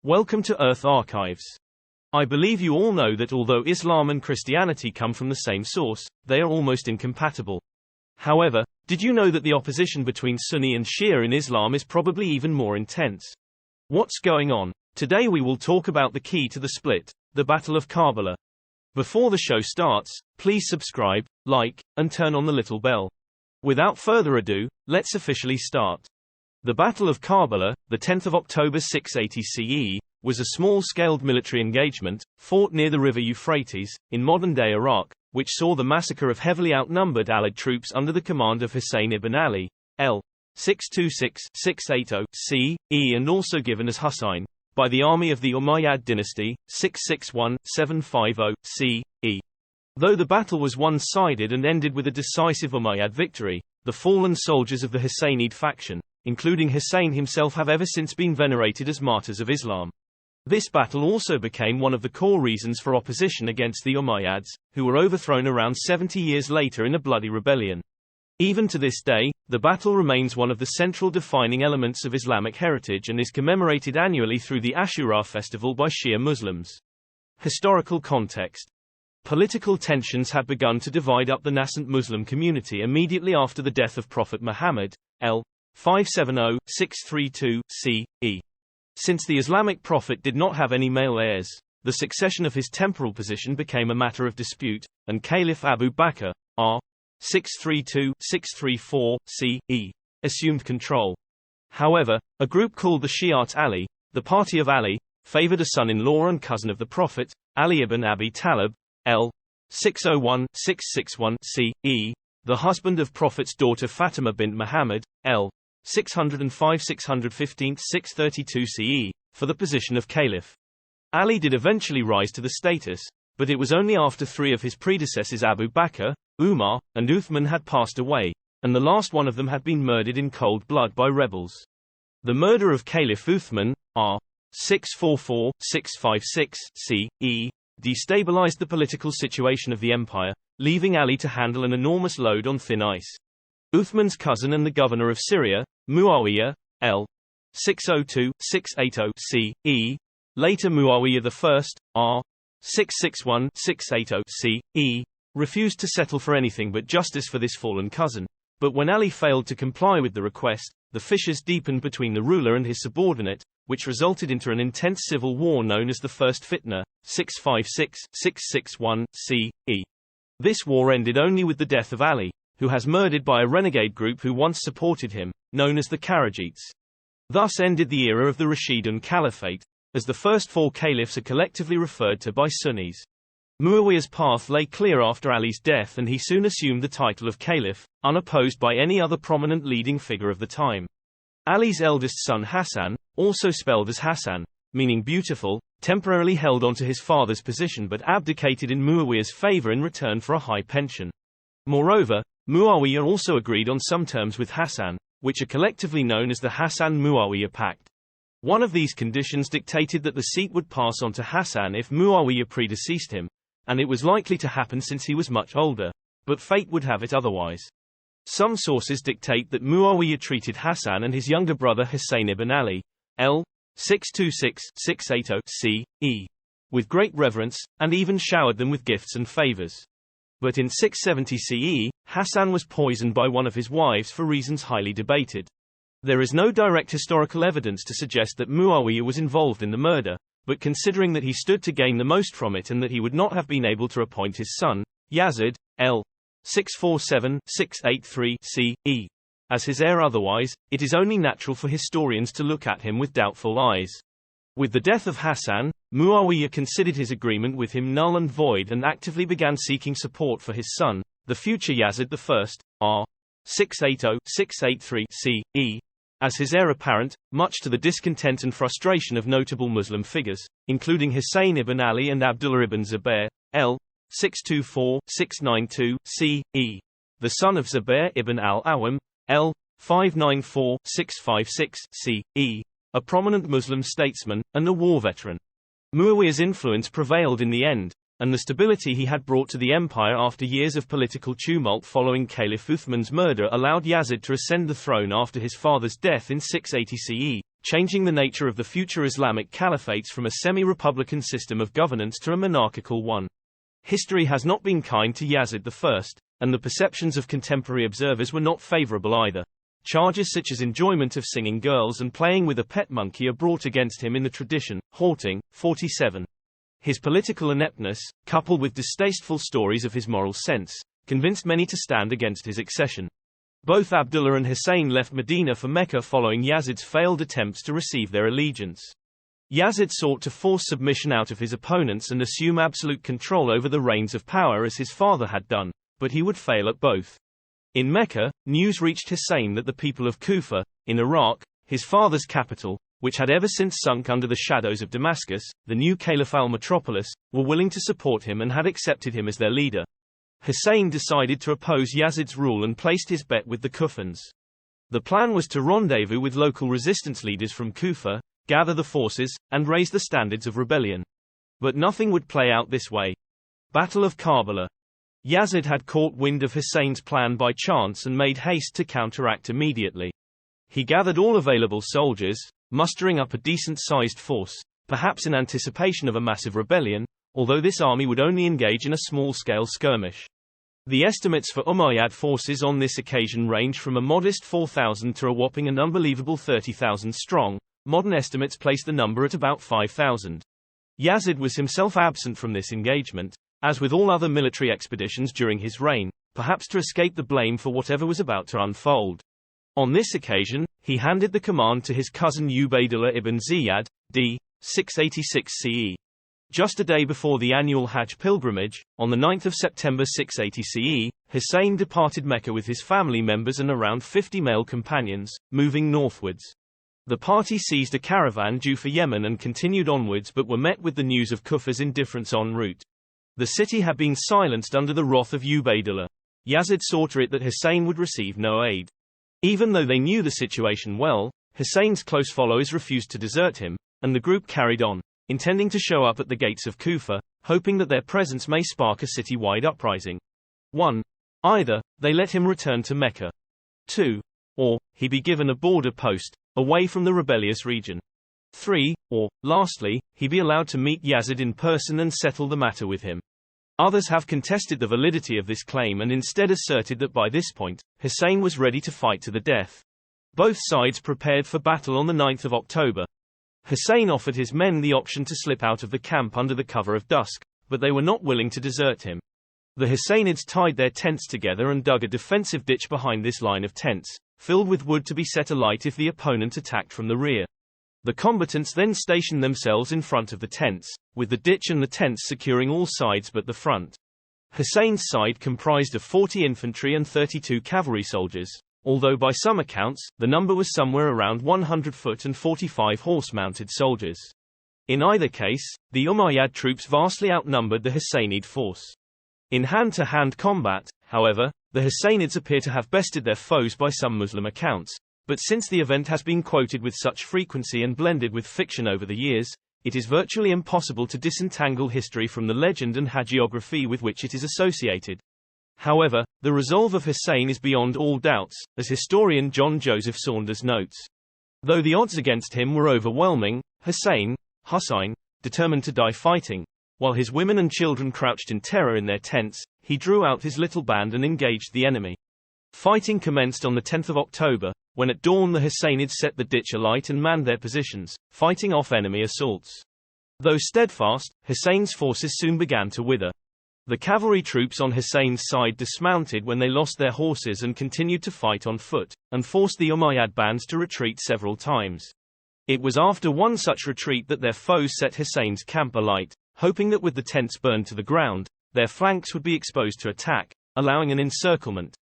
Welcome to Earth Archives. I believe you all know that although Islam and Christianity come from the same source, they are almost incompatible. However, did you know that the opposition between Sunni and Shia in Islam is probably even more intense? What's going on? Today we will talk about the key to the split, the Battle of Karbala. Before the show starts, please subscribe, like, and turn on the little bell. Without further ado, let's officially start. The Battle of Karbala, the 10th of October 680 CE, was a small-scaled military engagement, fought near the river Euphrates, in modern-day Iraq, which saw the massacre of heavily outnumbered Allied troops under the command of Husayn ibn Ali, l. 626-680 CE, and also given as Hussayn, by the army of the Umayyad Dynasty, 661-750 CE. Though the battle was one-sided and ended with a decisive Umayyad victory, the fallen soldiers of the Husaynid faction, including Hussayn himself, have ever since been venerated as martyrs of Islam. This battle also became one of the core reasons for opposition against the Umayyads, who were overthrown around 70 years later in a bloody rebellion. Even to this day, the battle remains one of the central defining elements of Islamic heritage and is commemorated annually through the Ashura festival by Shia Muslims. Historical context. Political tensions had begun to divide up the nascent Muslim community immediately after the death of Prophet Muhammad, l. 570-632 CE. Since the Islamic prophet did not have any male heirs, the succession of his temporal position became a matter of dispute, and Caliph Abu Bakr, r. 632-634 CE, assumed control. However, a group called the Shi'at Ali, the party of Ali, favored a son-in-law and cousin of the Prophet, Ali ibn Abi Talib, l. 601-661 CE, the husband of Prophet's daughter Fatima bint Muhammad, l. 605-615-632 CE, for the position of Caliph. Ali did eventually rise to the status, but it was only after three of his predecessors Abu Bakr, Umar, and Uthman had passed away, and the last one of them had been murdered in cold blood by rebels. The murder of Caliph Uthman, r. 644-656 CE, destabilized the political situation of the empire, leaving Ali to handle an enormous load on thin ice. Uthman's cousin and the governor of Syria, Muawiyah, l. 602-680 CE, later Muawiyah I, r. 661-680 CE, refused to settle for anything but justice for this fallen cousin. But when Ali failed to comply with the request, the fissures deepened between the ruler and his subordinate, which resulted into an intense civil war known as the First Fitna, 656-661 CE. This war ended only with the death of Ali, who was murdered by a renegade group who once supported him, known as the Kharijites. Thus ended the era of the Rashidun Caliphate, as the first four caliphs are collectively referred to by Sunnis. Muawiyah's path lay clear after Ali's death, and he soon assumed the title of Caliph, unopposed by any other prominent leading figure of the time. Ali's eldest son Hassan, also spelled as Hassan, meaning beautiful, temporarily held on to his father's position but abdicated in Muawiyah's favor in return for a high pension. Moreover, Muawiyah also agreed on some terms with Hassan, which are collectively known as the Hassan-Muawiyah Pact. One of these conditions dictated that the seat would pass on to Hassan if Muawiyah predeceased him, and it was likely to happen since he was much older, but fate would have it otherwise. Some sources dictate that Muawiyah treated Hassan and his younger brother Husayn ibn Ali, l. 626-680 CE, with great reverence, and even showered them with gifts and favors. But in 670 CE, Hassan was poisoned by one of his wives for reasons highly debated. There is no direct historical evidence to suggest that Muawiyah was involved in the murder, but considering that he stood to gain the most from it and that he would not have been able to appoint his son, Yazid, l. 647-683 CE, as his heir otherwise, it is only natural for historians to look at him with doubtful eyes. With the death of Hassan, Muawiyah considered his agreement with him null and void and actively began seeking support for his son, the future Yazid I, r. 680-683 CE, as his heir apparent, much to the discontent and frustration of notable Muslim figures, including Husayn ibn Ali and Abdullah ibn Zubair, l. 624-692 CE, the son of Zubair ibn al-Awwam, l. 594-656 CE, a prominent Muslim statesman, and a war veteran. Muawiyah's influence prevailed in the end, and the stability he had brought to the empire after years of political tumult following Caliph Uthman's murder allowed Yazid to ascend the throne after his father's death in 680 CE, changing the nature of the future Islamic caliphates from a semi-republican system of governance to a monarchical one. History has not been kind to Yazid I, and the perceptions of contemporary observers were not favorable either. Charges such as enjoyment of singing girls and playing with a pet monkey are brought against him in the tradition. Haunting, 47. His political ineptness, coupled with distasteful stories of his moral sense, convinced many to stand against his accession. Both Abdullah and Hussayn left Medina for Mecca following Yazid's failed attempts to receive their allegiance. Yazid sought to force submission out of his opponents and assume absolute control over the reins of power as his father had done, but he would fail at both. In Mecca, news reached Hussayn that the people of Kufa, in Iraq, his father's capital, which had ever since sunk under the shadows of Damascus, the new caliphal metropolis, were willing to support him and had accepted him as their leader. Hussayn decided to oppose Yazid's rule and placed his bet with the Kufans. The plan was to rendezvous with local resistance leaders from Kufa, gather the forces, and raise the standards of rebellion. But nothing would play out this way. Battle of Karbala. Yazid had caught wind of Hussayn's plan by chance and made haste to counteract immediately. He gathered all available soldiers, mustering up a decent-sized force, perhaps in anticipation of a massive rebellion, although this army would only engage in a small-scale skirmish. The estimates for Umayyad forces on this occasion range from a modest 4,000 to a whopping and unbelievable 30,000 strong. Modern estimates place the number at about 5,000. Yazid was himself absent from this engagement, as with all other military expeditions during his reign, perhaps to escape the blame for whatever was about to unfold. On this occasion, he handed the command to his cousin Ubaydullah ibn Ziyad, d. 686 CE. Just a day before the annual Hajj pilgrimage, on the 9th of September 680 CE, Hussayn departed Mecca with his family members and around 50 male companions, moving northwards. The party seized a caravan due for Yemen and continued onwards but were met with the news of Kufa's indifference en route. The city had been silenced under the wrath of Ubaydullah. Yazid saw to it that Hussayn would receive no aid. Even though they knew the situation well, Hussayn's close followers refused to desert him, and the group carried on, intending to show up at the gates of Kufa, hoping that their presence may spark a city-wide uprising. 1. Either, they let him return to Mecca. 2. Or, he be given a border post, away from the rebellious region. 3. Or, lastly, he be allowed to meet Yazid in person and settle the matter with him. Others have contested the validity of this claim and instead asserted that by this point, Hussayn was ready to fight to the death. Both sides prepared for battle on the 9th of October. Hussayn offered his men the option to slip out of the camp under the cover of dusk, but they were not willing to desert him. The Hussaynids tied their tents together and dug a defensive ditch behind this line of tents, filled with wood to be set alight if the opponent attacked from the rear. The combatants then stationed themselves in front of the tents, with the ditch and the tents securing all sides but the front. Hussayn's side comprised of 40 infantry and 32 cavalry soldiers, although by some accounts, the number was somewhere around 100 foot and 45 horse-mounted soldiers. In either case, the Umayyad troops vastly outnumbered the Husaynid force. In hand-to-hand combat, however, the Hussaynids appear to have bested their foes by some Muslim accounts, but since the event has been quoted with such frequency and blended with fiction over the years, it is virtually impossible to disentangle history from the legend and hagiography with which it is associated. However, the resolve of Hussayn is beyond all doubts, as historian John Joseph Saunders notes. Though the odds against him were overwhelming, Hussayn, determined to die fighting, while his women and children crouched in terror in their tents, he drew out his little band and engaged the enemy. Fighting commenced on the 10th of October, when at dawn the Hussaynids set the ditch alight and manned their positions, fighting off enemy assaults. Though steadfast, Hussayn's forces soon began to wither. The cavalry troops on Hussayn's side dismounted when they lost their horses and continued to fight on foot, and forced the Umayyad bands to retreat several times. It was after one such retreat that their foes set Hussayn's camp alight, hoping that with the tents burned to the ground, their flanks would be exposed to attack, allowing an encirclement.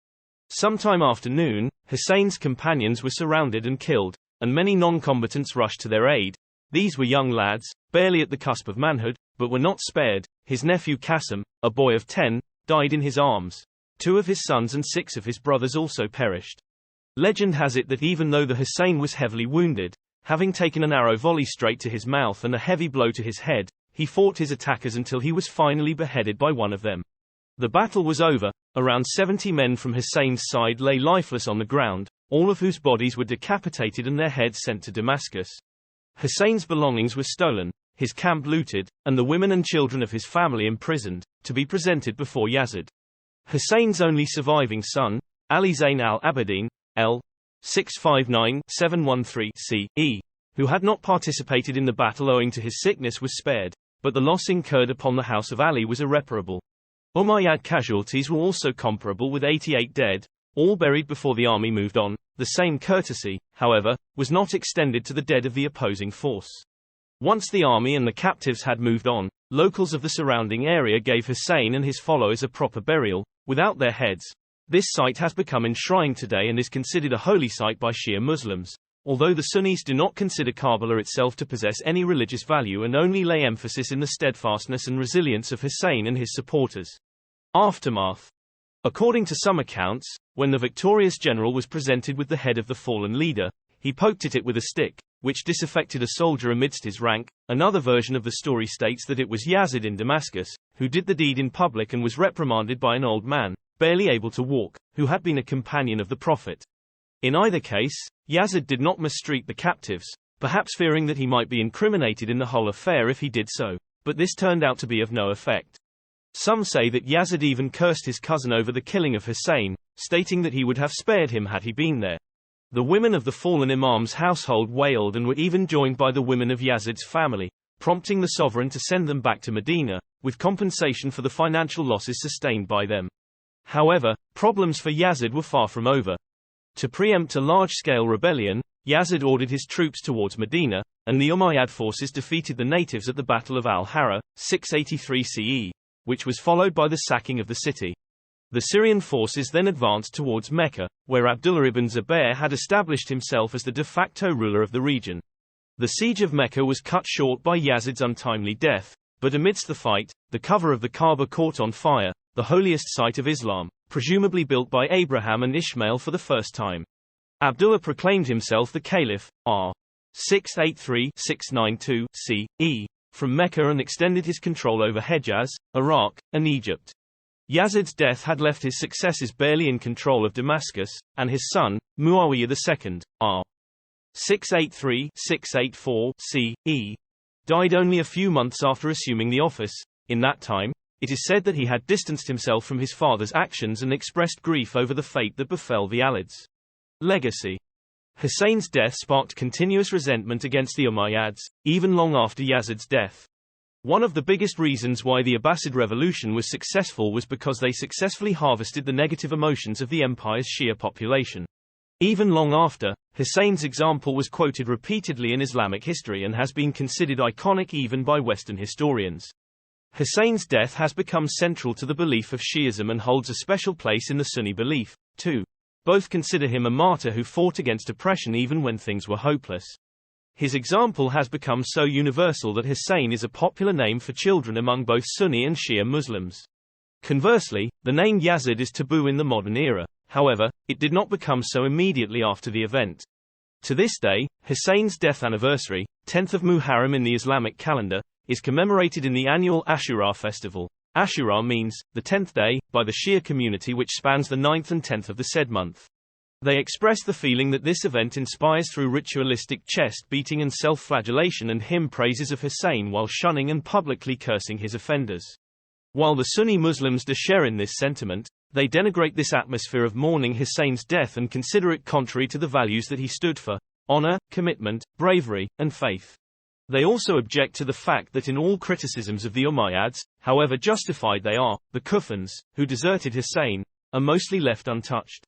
Sometime after noon, Hussayn's companions were surrounded and killed, and many non-combatants rushed to their aid. These were young lads, barely at the cusp of manhood, but were not spared. His nephew Qasim, a boy of 10, died in his arms. 2 of his sons and 6 of his brothers also perished. Legend has it that even though the Hussayn was heavily wounded, having taken an arrow volley straight to his mouth and a heavy blow to his head, he fought his attackers until he was finally beheaded by one of them. The battle was over. Around 70 men from Hussayn's side lay lifeless on the ground, all of whose bodies were decapitated and their heads sent to Damascus. Husayn's belongings were stolen, his camp looted, and the women and children of his family imprisoned, to be presented before Yazid. Husayn's only surviving son, Ali Zayn al-Abidin, l. 659-713 CE, who had not participated in the battle owing to his sickness, was spared, but the loss incurred upon the house of Ali was irreparable. Umayyad casualties were also comparable, with 88 dead, all buried before the army moved on. The same courtesy, however, was not extended to the dead of the opposing force. Once the army and the captives had moved on, locals of the surrounding area gave Husayn and his followers a proper burial, without their heads. This site has become enshrined today and is considered a holy site by Shia Muslims, although the Sunnis do not consider Karbala itself to possess any religious value and only lay emphasis in the steadfastness and resilience of Husayn and his supporters. Aftermath. According to some accounts, when the victorious general was presented with the head of the fallen leader, he poked at it with a stick, which disaffected a soldier amidst his rank. Another version of the story states that it was Yazid in Damascus, who did the deed in public and was reprimanded by an old man, barely able to walk, who had been a companion of the Prophet. In either case, Yazid did not mistreat the captives, perhaps fearing that he might be incriminated in the whole affair if he did so, but this turned out to be of no effect. Some say that Yazid even cursed his cousin over the killing of Husayn, stating that he would have spared him had he been there. The women of the fallen imam's household wailed and were even joined by the women of Yazid's family, prompting the sovereign to send them back to Medina, with compensation for the financial losses sustained by them. However, problems for Yazid were far from over. To preempt a large-scale rebellion, Yazid ordered his troops towards Medina, and the Umayyad forces defeated the natives at the Battle of Al-Harra, 683 CE, which was followed by the sacking of the city. The Syrian forces then advanced towards Mecca, where Abdullah ibn Zubayr had established himself as the de facto ruler of the region. The siege of Mecca was cut short by Yazid's untimely death, but amidst the fight, the cover of the Kaaba caught on fire, the holiest site of Islam, presumably built by Abraham and Ishmael for the first time. Abdullah proclaimed himself the Caliph, r. 683-692 CE, from Mecca and extended his control over Hejaz, Iraq, and Egypt. Yazid's death had left his successors barely in control of Damascus, and his son, Muawiyah II, r. 683-684 CE, died only a few months after assuming the office. In that time, it is said that he had distanced himself from his father's actions and expressed grief over the fate that befell the Alids. Legacy. Husayn's death sparked continuous resentment against the Umayyads, even long after Yazid's death. One of the biggest reasons why the Abbasid revolution was successful was because they successfully harvested the negative emotions of the empire's Shia population. Even long after, Husayn's example was quoted repeatedly in Islamic history and has been considered iconic even by Western historians. Husayn's death has become central to the belief of Shiism and holds a special place in the Sunni belief, too. Both consider him a martyr who fought against oppression even when things were hopeless. His example has become so universal that Husayn is a popular name for children among both Sunni and Shia Muslims. Conversely, the name Yazid is taboo in the modern era. However, it did not become so immediately after the event. To this day, Husayn's death anniversary, 10th of Muharram in the Islamic calendar, is commemorated in the annual Ashura festival. Ashura means, the 10th day, by the Shia community, which spans the 9th and 10th of the said month. They express the feeling that this event inspires through ritualistic chest beating and self-flagellation and hymn praises of Husayn while shunning and publicly cursing his offenders. While the Sunni Muslims do share in this sentiment, they denigrate this atmosphere of mourning Husayn's death and consider it contrary to the values that he stood for: honor, commitment, bravery, and faith. They also object to the fact that in all criticisms of the Umayyads, however justified they are, the Kufans, who deserted Husayn, are mostly left untouched.